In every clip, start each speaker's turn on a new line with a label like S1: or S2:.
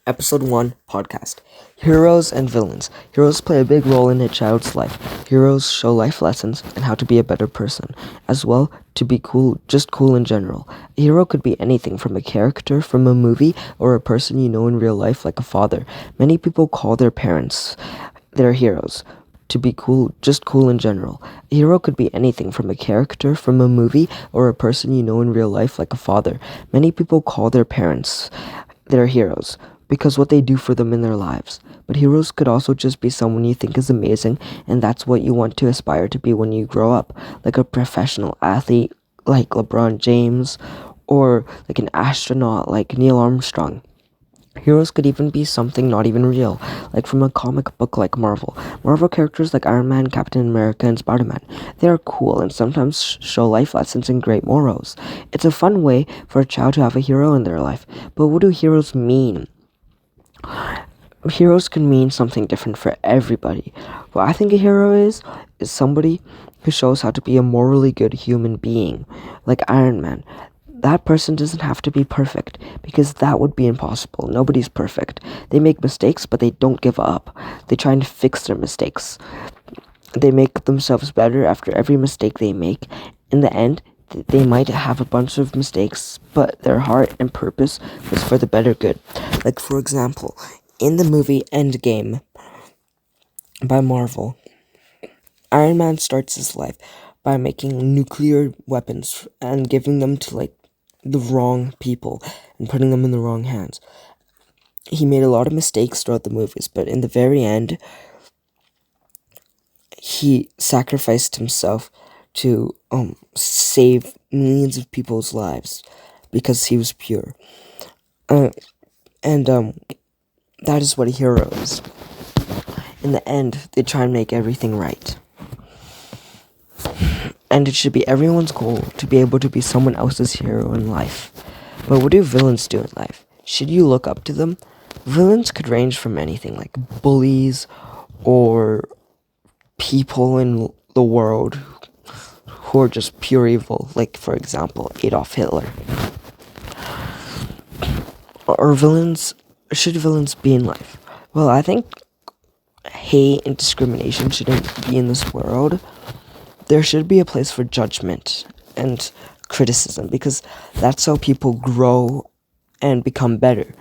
S1: Episode 1 Podcast. Heroes and Villains. Heroes play a big role in a child's life. Heroes show life lessons and how to be a better person, as well to be cool, just cool in general. A hero could be anything from a character from a movie or a person you know in real life, like a father. Many people call their parents their heroes. To be cool, just cool in general. A hero could be anything from a character from a movie or a person you know in real life, like a father. Many people call their parents their heroes because what they do for them in their lives. But heroes could also just be someone you think is amazing, and that's what you want to aspire to be when you grow up, like a professional athlete like LeBron James, or like an astronaut like Neil Armstrong. Heroes could even be something not even real, like from a comic book like Marvel. Marvel characters like Iron Man, Captain America, and Spider-Man. They are cool and sometimes show life lessons and great morals. It's a fun way for a child to have a hero in their life. But what do heroes mean? Heroes can mean something different for everybody. What I think a hero is somebody who shows how to be a morally good human being, like Iron Man. That person doesn't have to be perfect, because that would be impossible. Nobody's perfect. They make mistakes, but they don't give up. They try and fix their mistakes. They make themselves better after every mistake they make. In the end, they might have a bunch of mistakes, but their heart and purpose was for the better good. Like, for example, in the movie Endgame by Marvel, Iron Man starts his life by making nuclear weapons and giving them to, like, the wrong people and putting them in the wrong hands. He made a lot of mistakes throughout the movies, but in the very end, he sacrificed himself to save millions of people's lives because he was pure. And that is what a hero is. In the end, they try and make everything right. And it should be everyone's goal to be able to be someone else's hero in life. But what do villains do in life? Should you look up to them? Villains could range from anything, like bullies or people in the world who are just pure evil, like, for example, Adolf Hitler. Or should villains be in life? Well, I think hate and discrimination shouldn't be in this world. There should be a place for judgment and criticism, because that's how people grow and become better.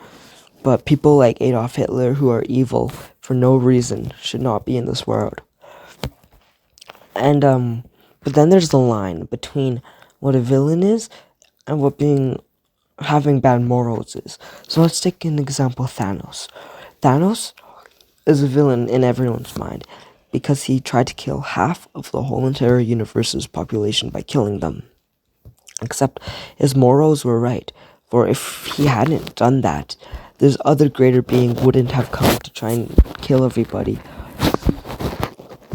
S1: But people like Adolf Hitler, who are evil for no reason, should not be in this world. And but then there's the line between what a villain is and what having bad morals is. So let's take an example: Thanos. Thanos is a villain in everyone's mind because he tried to kill half of the whole entire universe's population by killing them. Except his morals were right, for if he hadn't done that, this other greater being wouldn't have come to try and kill everybody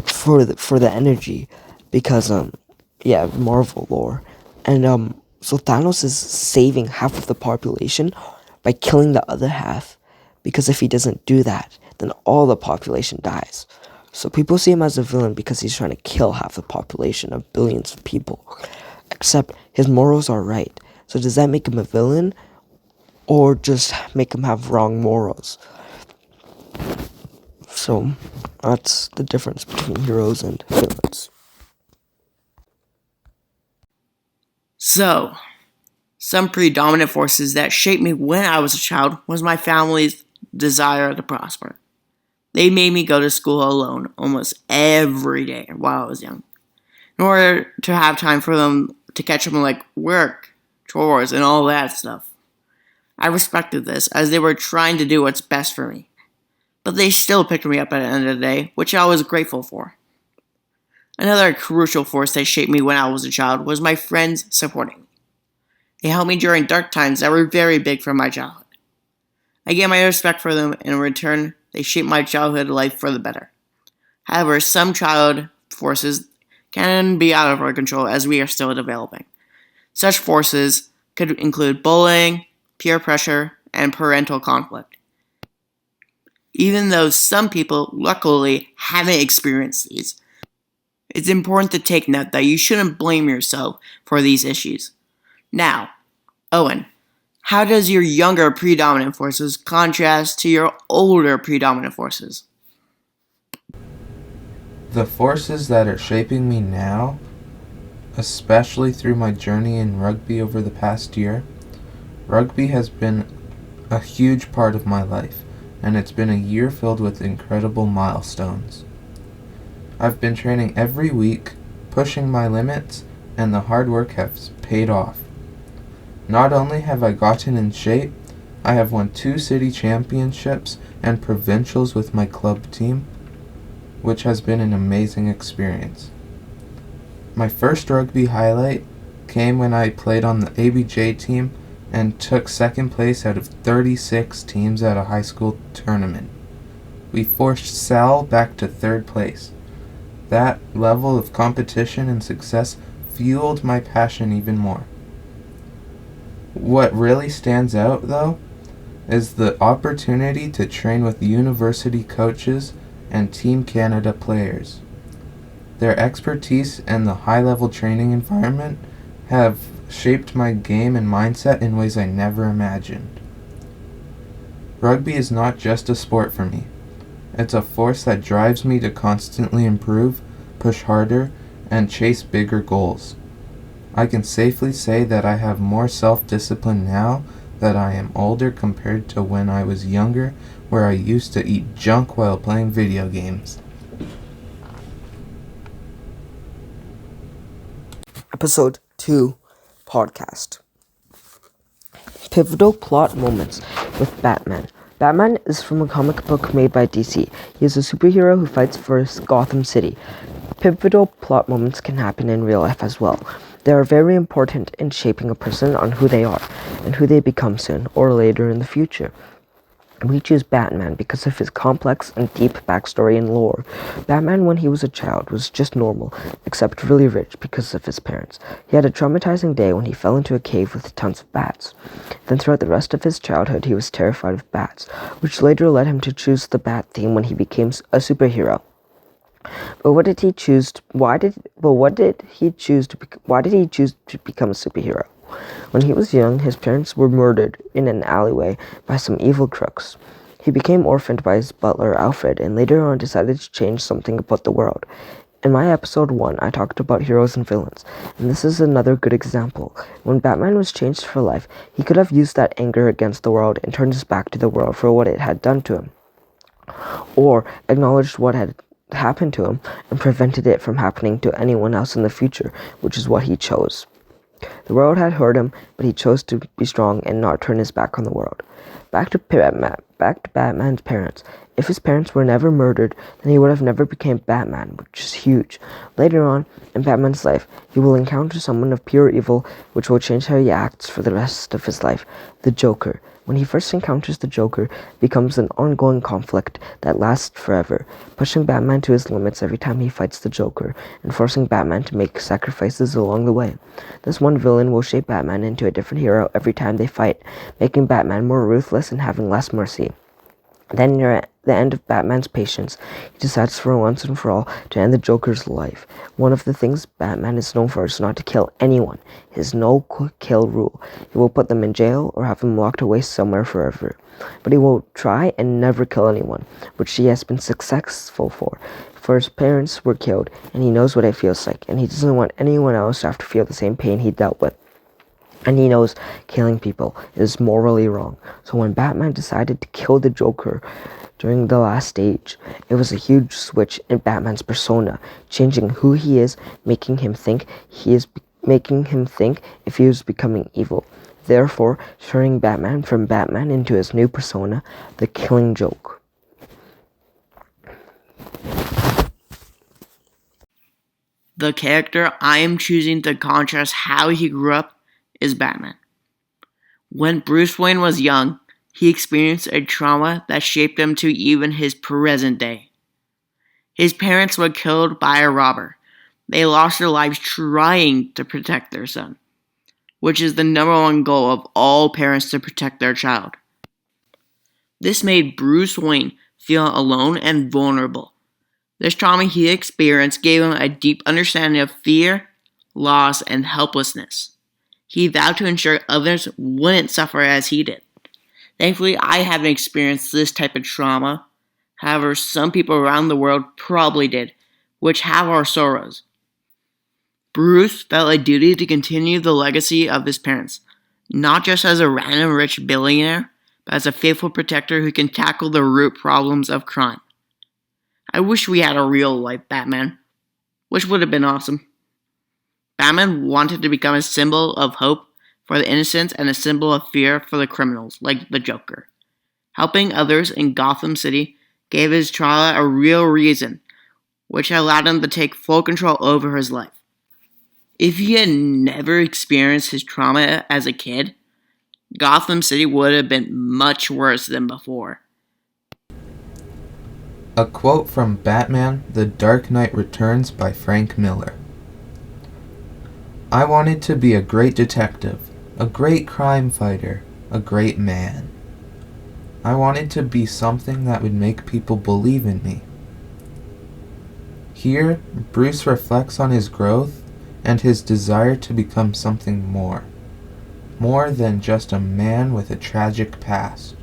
S1: for the energy, because Marvel lore. And so Thanos is saving half of the population by killing the other half, because if he doesn't do that, then all the population dies. So people see him as a villain because he's trying to kill half the population of billions of people. Except his morals are right. So does that make him a villain, or just make him have wrong morals? So that's the difference between heroes and villains.
S2: So, some predominant forces that shaped me when I was a child was my family's desire to prosper. They made me go to school alone almost every day while I was young, in order to have time for them to catch up on like work, chores, and all that stuff. I respected this, as they were trying to do what's best for me. But they still picked me up at the end of the day, which I was grateful for. Another crucial force that shaped me when I was a child was my friends supporting me. They helped me during dark times that were very big for my childhood. I gave my respect for them, and in return, they shaped my childhood life for the better. However, some child forces can be out of our control as we are still developing. Such forces could include bullying, peer pressure, and parental conflict. Even though some people, luckily, haven't experienced these, it's important to take note that you shouldn't blame yourself for these issues. Now, Owen, How does your younger predominant forces contrast to your older predominant forces?
S3: The forces that are shaping me now, especially through my journey in rugby over the past year, rugby has been a huge part of my life, and it's been a year filled with incredible milestones. I've been training every week, pushing my limits, and the hard work has paid off. Not only have I gotten in shape, I have won 2 city championships and provincials with my club team, which has been an amazing experience. My first rugby highlight came when I played on the ABJ team and took second place out of 36 teams at a high school tournament. We forced Sal back to third place. That level of competition and success fueled my passion even more. What really stands out, though, is the opportunity to train with university coaches and Team Canada players. Their expertise and the high-level training environment have shaped my game and mindset in ways I never imagined. Rugby is not just a sport for me. It's a force that drives me to constantly improve, push harder, and chase bigger goals. I can safely say that I have more self-discipline now that I am older compared to when I was younger, where I used to eat junk while playing video games.
S1: Episode 2 Podcast. Pivotal plot moments with Batman. Batman is from a comic book made by DC. He is a superhero who fights for Gotham City. Pivotal plot moments can happen in real life as well. They are very important in shaping a person on who they are and who they become soon or later in the future. We choose Batman because of his complex and deep backstory and lore. Batman, when he was a child, was just normal, except really rich because of his parents. He had a traumatizing day when he fell into a cave with tons of bats. Then throughout the rest of his childhood, he was terrified of bats, which later led him to choose the bat theme when he became a superhero. But why did he choose to become a superhero? When he was young, his parents were murdered in an alleyway by some evil crooks. He became orphaned by his butler, Alfred, and later on decided to change something about the world. In my episode 1, I talked about heroes and villains, and this is another good example. When Batman was changed for life, he could have used that anger against the world and turned his back to the world for what it had done to him, or acknowledged what had happened to him and prevented it from happening to anyone else in the future, which is what he chose. The world had hurt him, but he chose to be strong and not turn his back on the world. Back to Batman's parents. If his parents were never murdered, then he would have never become Batman, which is huge. Later on, in Batman's life, he will encounter someone of pure evil, which will change how he acts for the rest of his life, the Joker. When he first encounters the Joker, it becomes an ongoing conflict that lasts forever, pushing Batman to his limits every time he fights the Joker, and forcing Batman to make sacrifices along the way. This one villain will shape Batman into a different hero every time they fight, making Batman more ruthless and having less mercy. Then, near the end of Batman's patience, he decides for once and for all to end the Joker's life. One of the things Batman is known for is not to kill anyone. His no-kill rule. He will put them in jail or have them locked away somewhere forever. But he will try and never kill anyone, which he has been successful for. For his parents were killed, and he knows what it feels like, and he doesn't want anyone else to have to feel the same pain he dealt with. And he knows killing people is morally wrong. So when Batman decided to kill the Joker during the last stage, it was a huge switch in Batman's persona, changing who he is, making him think if he was becoming evil. Therefore, turning Batman from Batman into his new persona, the Killing Joke.
S2: The character I am choosing to contrast how he grew up is Batman. When Bruce Wayne was young, he experienced a trauma that shaped him to even his present day. His parents were killed by a robber. They lost their lives trying to protect their son, which is the number one goal of all parents, to protect their child. This made Bruce Wayne feel alone and vulnerable. This trauma he experienced gave him a deep understanding of fear, loss, and helplessness. He vowed to ensure others wouldn't suffer as he did. Thankfully, I haven't experienced this type of trauma. However, some people around the world probably did, which have our sorrows. Bruce felt a duty to continue the legacy of his parents, not just as a random rich billionaire, but as a faithful protector who can tackle the root problems of crime. I wish we had a real-life Batman, which would have been awesome. Batman wanted to become a symbol of hope for the innocent and a symbol of fear for the criminals, like the Joker. Helping others in Gotham City gave his trauma a real reason, which allowed him to take full control over his life. If he had never experienced his trauma as a kid, Gotham City would have been much worse than before.
S3: A quote from Batman: The Dark Knight Returns by Frank Miller. I wanted to be a great detective, a great crime fighter, a great man. I wanted to be something that would make people believe in me. Here, Bruce reflects on his growth and his desire to become something more than just a man with a tragic past.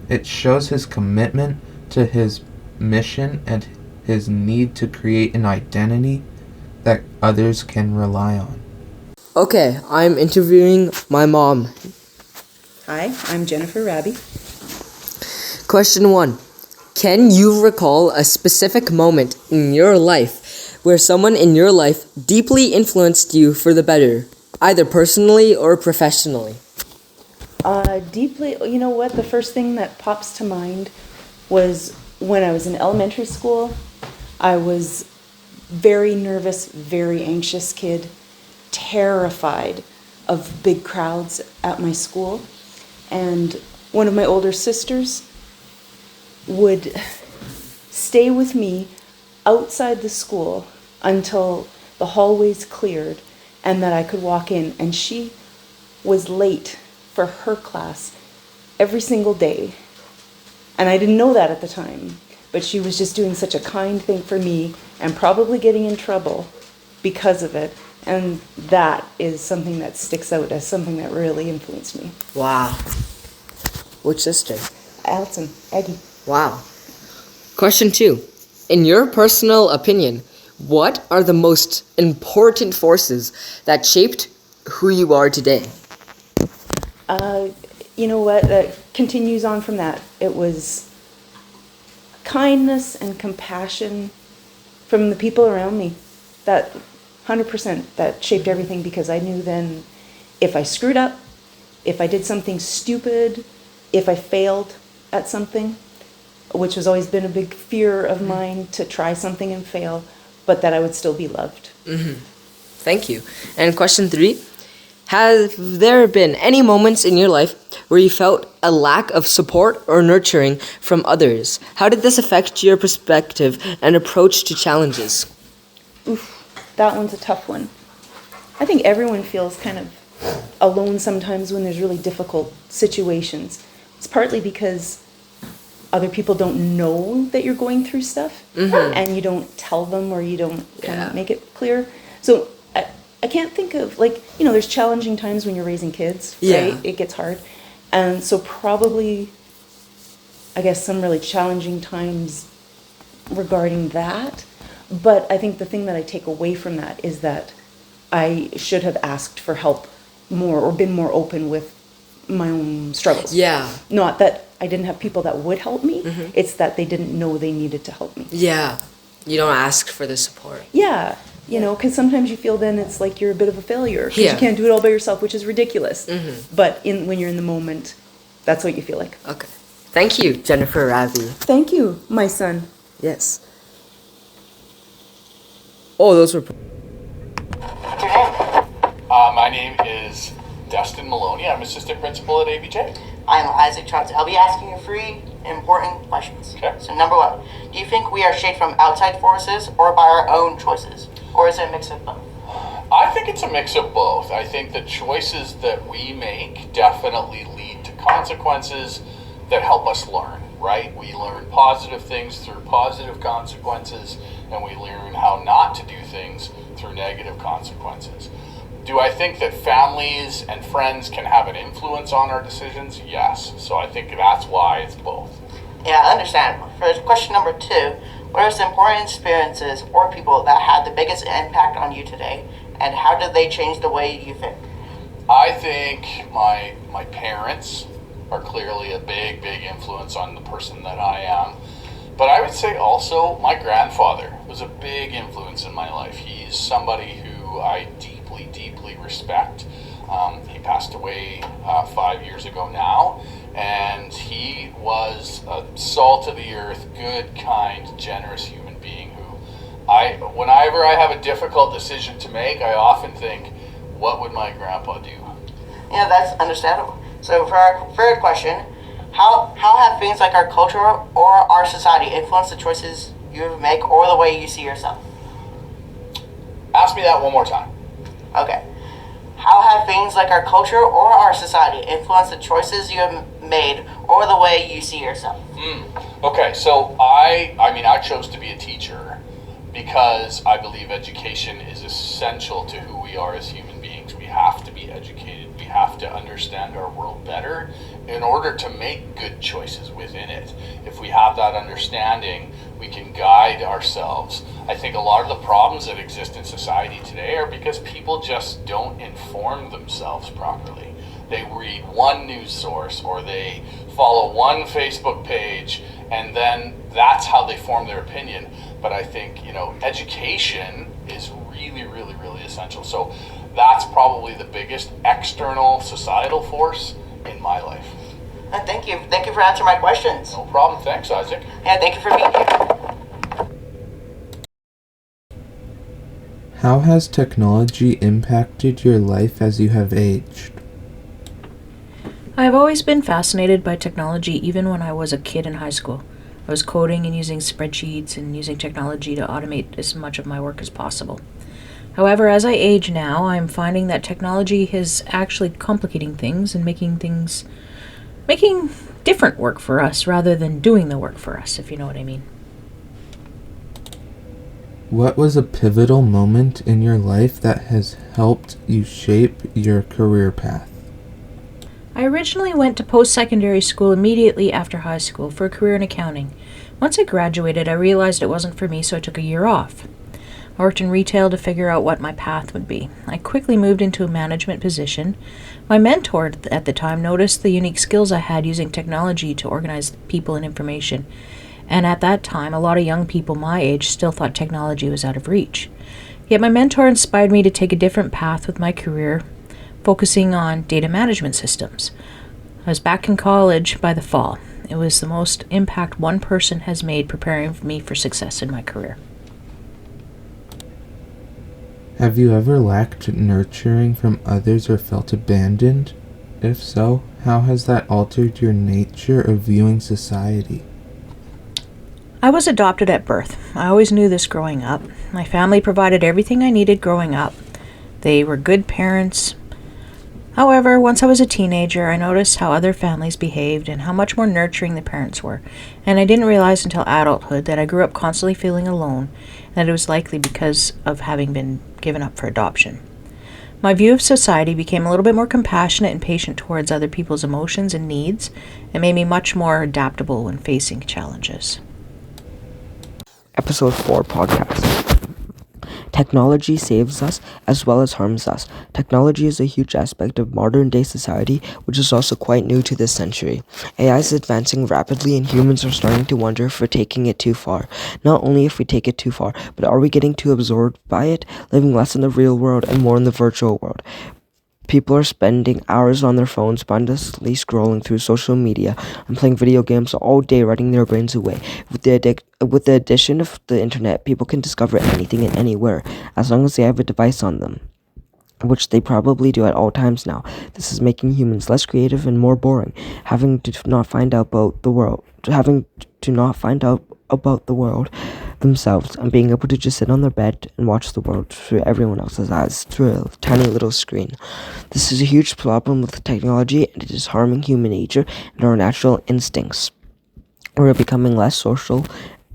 S3: It shows his commitment to his mission and his need to create an identity that others can rely on.
S1: Okay, I'm interviewing my mom.
S4: Hi, I'm Jennifer Rabby.
S1: Question 1. Can you recall a specific moment in your life where someone in your life deeply influenced you for the better, either personally or professionally?
S4: Deeply, you know what? The first thing that pops to mind was when I was in elementary school. I was very nervous, very anxious kid, terrified of big crowds at my school. And one of my older sisters would stay with me outside the school until the hallways cleared and that I could walk in. And she was late for her class every single day. And I didn't know that at the time, but she was just doing such a kind thing for me and probably getting in trouble because of it. And that is something that sticks out as something that really influenced me.
S1: Wow. Which sister?
S4: Alison, Aggie.
S1: Wow. Question 2. In your personal opinion, what are the most important forces that shaped who you are today?
S4: You know what? That continues on from that. It was kindness and compassion from the people around me. That 100% that shaped everything, because I knew then if I screwed up, if I did something stupid, if I failed at something, which has always been a big fear of mine, to try something and fail, but that I would still be loved.
S1: Mm-hmm. Thank you. And question 3. Have there been any moments in your life where you felt a lack of support or nurturing from others? How did this affect your perspective and approach to challenges?
S4: Oof, that one's a tough one. I think everyone feels kind of alone sometimes when there's really difficult situations. It's partly because other people don't know that you're going through stuff, and you don't tell them, or you don't kind of make it clear. So I can't think of, there's challenging times when you're raising kids, right? It gets hard. And so probably, I guess, some really challenging times regarding that. But I think the thing that I take away from that is that I should have asked for help more, or been more open with my own struggles. Yeah. Not that I didn't have people that would help me. It's that they didn't know they needed to help me.
S1: Yeah. You don't ask for the support.
S4: Yeah. You know, because sometimes you feel then it's like you're a bit of a failure because you can't do it all by yourself, which is ridiculous. But when you're in the moment, that's what you feel like.
S1: Okay. Thank you, Jennifer Rabby.
S4: Thank you, my son.
S1: Yes. Oh, those were...
S5: What's your name? My name is Dustin Maloney. I'm assistant principal at ABJ.
S6: I'm Isaac Chauncey. I'll be asking you 3 important questions.
S5: Okay.
S6: So number 1, do you think we are shaped from outside forces or by our own choices? Or is it a mix of both?
S5: I think it's a mix of both. I think the choices that we make definitely lead to consequences that help us learn, right? We learn positive things through positive consequences, and we learn how not to do things through negative consequences. Do I think that families and friends can have an influence on our decisions? Yes. So I think that's why it's both.
S6: Yeah, understandable. For question number 2, what are some important experiences or people that had the biggest impact on you today, and how did they change the way you think?
S5: I think my parents are clearly a big influence on the person that I am. But I would say also my grandfather was a big influence in my life. He's somebody who I deeply respect. He passed away 5 years ago now, and he was a salt of the earth, good, kind, generous human being who whenever I have a difficult decision to make, I often think, what would my grandpa do?
S6: Yeah, that's understandable. So for our third question, how have things like our culture or our society influenced the choices you make or the way you see yourself?
S5: Ask me that one more time.
S6: Okay. How have things like our culture or our society influenced the choices you have made or the way you see yourself?
S5: Okay, so I chose to be a teacher because I believe education is essential to who we are as human beings. We have to be educated. We have to understand our world better in order to make good choices within it. If we have that understanding, we can guide ourselves. I think a lot of the problems that exist in society today are because people just don't inform themselves properly. They read one news source or they follow one Facebook page, and then that's how they form their opinion. But I think, education is really essential. So that's probably the biggest external societal force in my life.
S6: Thank you. Thank you for answering my questions.
S5: No problem. Thanks, Isaac.
S6: Yeah, thank you for being here.
S3: How has technology impacted your life as you have aged?
S7: I have always been fascinated by technology even when I was a kid in high school. I was coding and using spreadsheets and using technology to automate as much of my work as possible. However, as I age now, I'm finding that technology is actually complicating things and making different work for us rather than doing the work for us, if you know what I mean.
S3: What was a pivotal moment in your life that has helped you shape your career path?
S7: I originally went to post-secondary school immediately after high school for a career in accounting. Once I graduated, I realized it wasn't for me, so I took a year off. I worked in retail to figure out what my path would be. I quickly moved into a management position. My mentor at the time noticed the unique skills I had using technology to organize people and information. And at that time, a lot of young people my age still thought technology was out of reach. Yet my mentor inspired me to take a different path with my career, focusing on data management systems. I was back in college by the fall. It was the most impact one person has made preparing me for success in my career.
S3: Have you ever lacked nurturing from others or felt abandoned? If so, how has that altered your nature of viewing society?
S7: I was adopted at birth. I always knew this growing up. My family provided everything I needed growing up. They were good parents. However, once I was a teenager, I noticed how other families behaved and how much more nurturing the parents were. And I didn't realize until adulthood that I grew up constantly feeling alone, and that it was likely because of having been given up for adoption. My view of society became a little bit more compassionate and patient towards other people's emotions and needs, and made me much more adaptable when facing challenges.
S1: Episode 4 podcast. Technology saves us as well as harms us. Technology is a huge aspect of modern day society, which is also quite new to this century. AI is advancing rapidly and humans are starting to wonder if we're taking it too far. Not only if we take it too far, but are we getting too absorbed by it, living less in the real world and more in the virtual world? People are spending hours on their phones, mindlessly scrolling through social media and playing video games all day, rotting their brains away. With the addition of the internet, people can discover anything and anywhere, as long as they have a device on them, which they probably do at all times now. This is making humans less creative and more boring, having to not find out about the world themselves, and being able to just sit on their bed and watch the world through everyone else's eyes through a tiny little screen. This is a huge problem with technology, and it is harming human nature and our natural instincts. We're becoming less social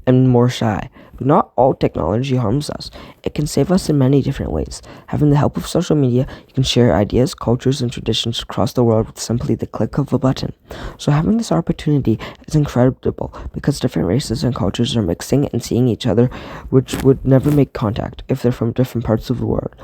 S1: and more shy. But not all technology harms us. It can save us in many different ways. Having the help of social media, you can share ideas, cultures, and traditions across the world with simply the click of a button. So having this opportunity is incredible because different races and cultures are mixing and seeing each other, which would never make contact if they're from different parts of the world.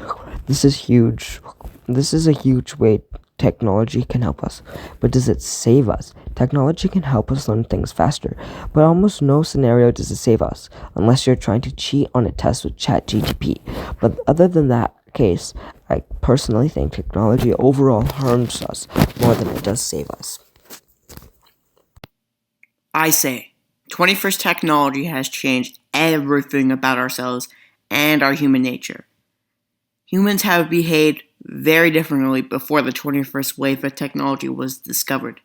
S1: This is huge. This is a huge way technology can help us. But does it save us? Technology can help us learn things faster, but almost no scenario does it save us, unless you're trying to cheat on a test with ChatGPT. But other than that case, I personally think technology overall harms us more than it does save us.
S2: I say, 21st technology has changed everything about ourselves and our human nature. Humans have behaved very differently before the 21st wave of technology was discovered.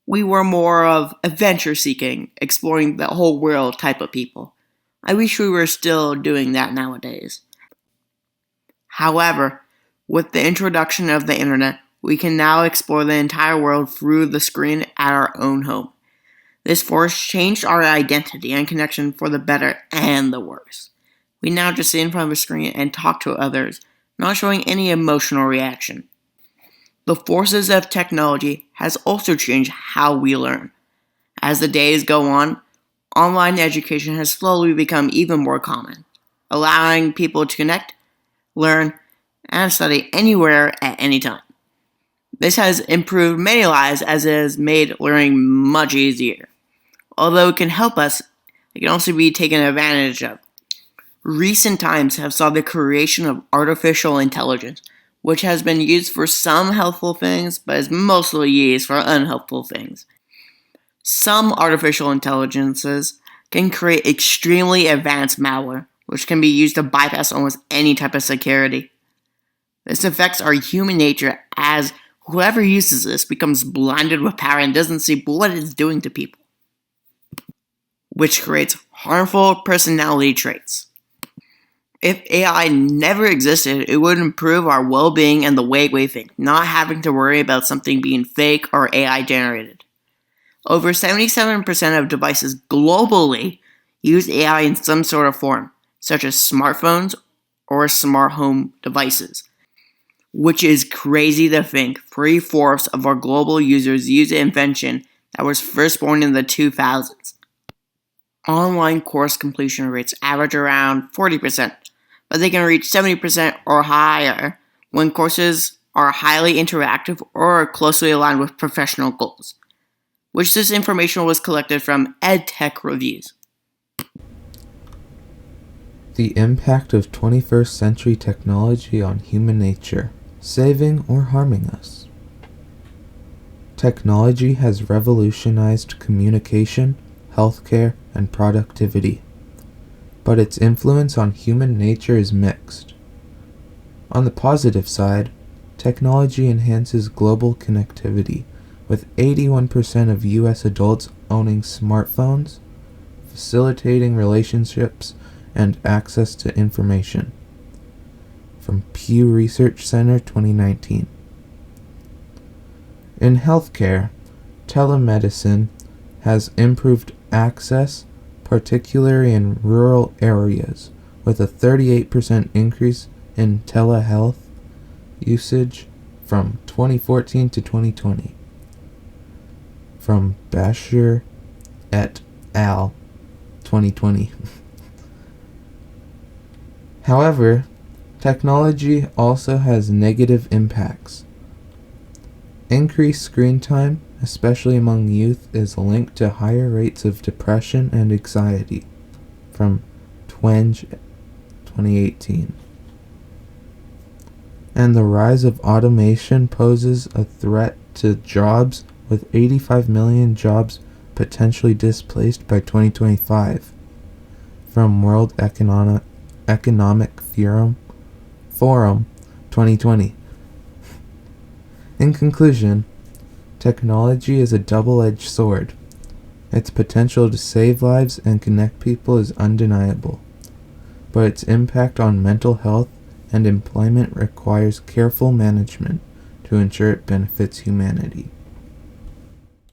S2: We were more of adventure-seeking, exploring the whole world type of people. I wish we were still doing that nowadays. However, with the introduction of the internet, we can now explore the entire world through the screen at our own home. This force changed our identity and connection for the better and the worse. We now just sit in front of a screen and talk to others, not showing any emotional reaction. The forces of technology has also changed how we learn. As the days go on, online education has slowly become even more common, allowing people to connect, learn, and study anywhere at any time. This has improved many lives as it has made learning much easier. Although it can help us, it can also be taken advantage of. Recent times have saw the creation of artificial intelligence, which has been used for some helpful things, but is mostly used for unhelpful things. Some artificial intelligences can create extremely advanced malware, which can be used to bypass almost any type of security. This affects our human nature as whoever uses this becomes blinded with power and doesn't see what it's doing to people, which creates harmful personality traits. If AI never existed, it would improve our well-being and the way we think, not having to worry about something being fake or AI generated. Over 77% of devices globally use AI in some sort of form, such as smartphones or smart home devices, which is crazy to think 3/4 of our global users use an invention that was first born in the 2000s. Online course completion rates average around 40%, but they can reach 70% or higher when courses are highly interactive or closely aligned with professional goals, which this information was collected from EdTech reviews.
S3: The impact of 21st century technology on human nature, saving or harming us. Technology has revolutionized communication, healthcare, and productivity, but its influence on human nature is mixed. On the positive side, technology enhances global connectivity, with 81% of US adults owning smartphones, facilitating relationships and access to information. From Pew Research Center 2019. In healthcare, telemedicine has improved access, particularly in rural areas, with a 38% increase in telehealth usage from 2014 to 2020. From Bashir et al. 2020. However, technology also has negative impacts. Increased screen time, especially among youth, is linked to higher rates of depression and anxiety. From Twenge 2018. And the rise of automation poses a threat to jobs, with 85 million jobs potentially displaced by 2025. From World Economic Forum 2020. In conclusion, technology is a double-edged sword. Its potential to save lives and connect people is undeniable, but its impact on mental health and employment requires careful management to ensure it benefits humanity.